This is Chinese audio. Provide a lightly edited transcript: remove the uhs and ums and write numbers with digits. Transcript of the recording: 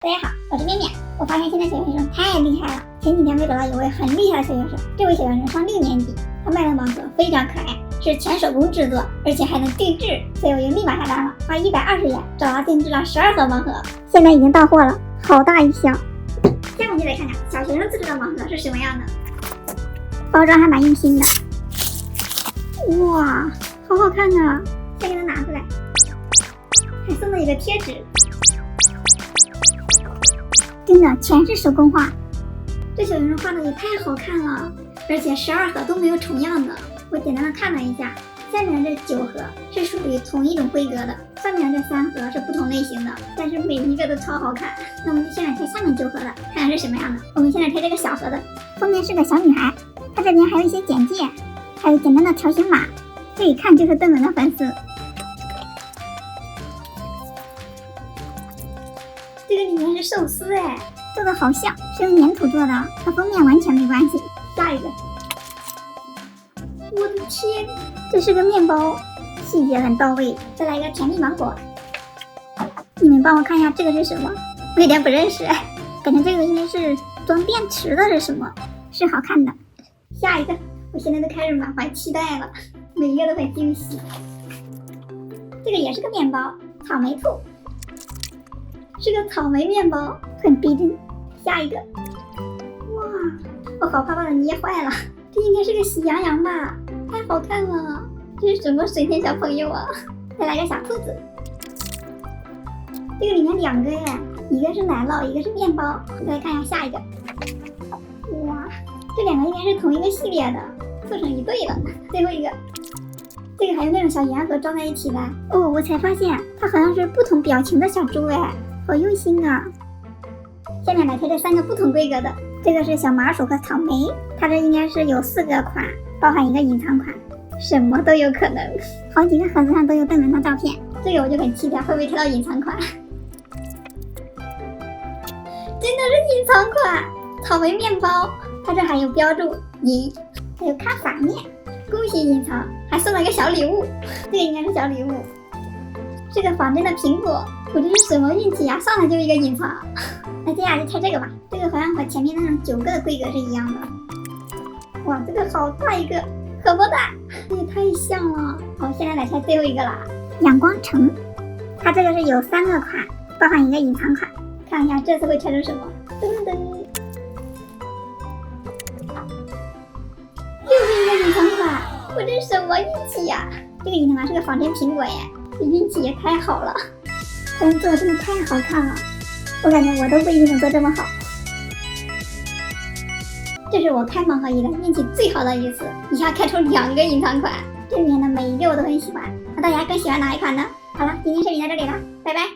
大家好，我是面面。我发现现在小学生太厉害了。前几天我找到一位很厉害的小学生，这位小学生上6年级，他卖的盲盒非常可爱，是全手工制作，而且还能定制，所以我就立马下单了，花120元找他定制了12盒盲盒，现在已经到货了，好大一箱。下面就来看看小学生自制的盲盒是什么样的，包装还蛮用心的。哇，好好看啊！先给它拿出来，还送了一个贴纸。真的全是手工画，这小学生画的也太好看了，而且12盒都没有重样的。我简单的看了一下，下面的这9盒是属于同一种规格的，上面的这3盒是不同类型的，但是每一个都超好看。那我们就先来拆下面9盒的，看看是什么样的。我们先来拆这个小盒的，封面是个小女孩，它这边还有一些简介，还有简单的条形码，这一看就是邓文的粉丝。这个里面是寿司哎，做的好像是用粘土做的，和封面完全没关系。下一个，我的天，这是个面包，细节很到位。再来一个甜蜜芒果，你们帮我看一下这个是什么？我有点不认识，感觉这个应该是装电池的是什么？是好看的。下一个，我现在都开始满怀期待了，每一个都很惊喜。这个也是个面包，草莓兔。是个草莓面包，很逼真。下一个，哇，我好怕把它捏坏了。这应该是个喜羊羊吧？太好看了，这是什么水天小朋友啊？再来个小兔子，这个里面2个耶，一个是奶酪，一个是面包。再来看一下下一个，哇，这2个应该是同一个系列的，凑成一对了。最后一个，这个还有那种小盐盒装在一起的。哦，我才发现它好像是不同表情的小猪哎。好用心啊！下面来看这3个不同规格的，这个是小麻薯和草莓，它这应该是有4个款，包含一个隐藏款，什么都有可能。好几个盒子上都有邓文的照片，这个我就很期待会不会拆到隐藏款。真的是隐藏款，草莓面包，它这还有标注银，还有看反面，恭喜隐藏，还送了一个小礼物，这个应该是小礼物，是个仿真的苹果。我这是什么运气呀？上来就一个隐藏。那接下来就拆这个吧，这个好像和前面那种9个的规格是一样的。哇，这个好大一个，可不大，这也太像了。好，现在来拆最后一个啦，阳光城，它这个是有3个款，包含一个隐藏款。看一下这次会拆出什么？噔噔，又是一个隐藏款，我这什么运气呀？这个隐藏款是个仿真苹果耶，这运气也太好了。但是做的真的太好看了，我感觉我都不一定能做这么好。这是我开盲盒以来运气最好的一次，一下开出2个隐藏款，这里面的每一个我都很喜欢。那大家更喜欢哪一款呢？好了，今天视频到这里了，拜拜。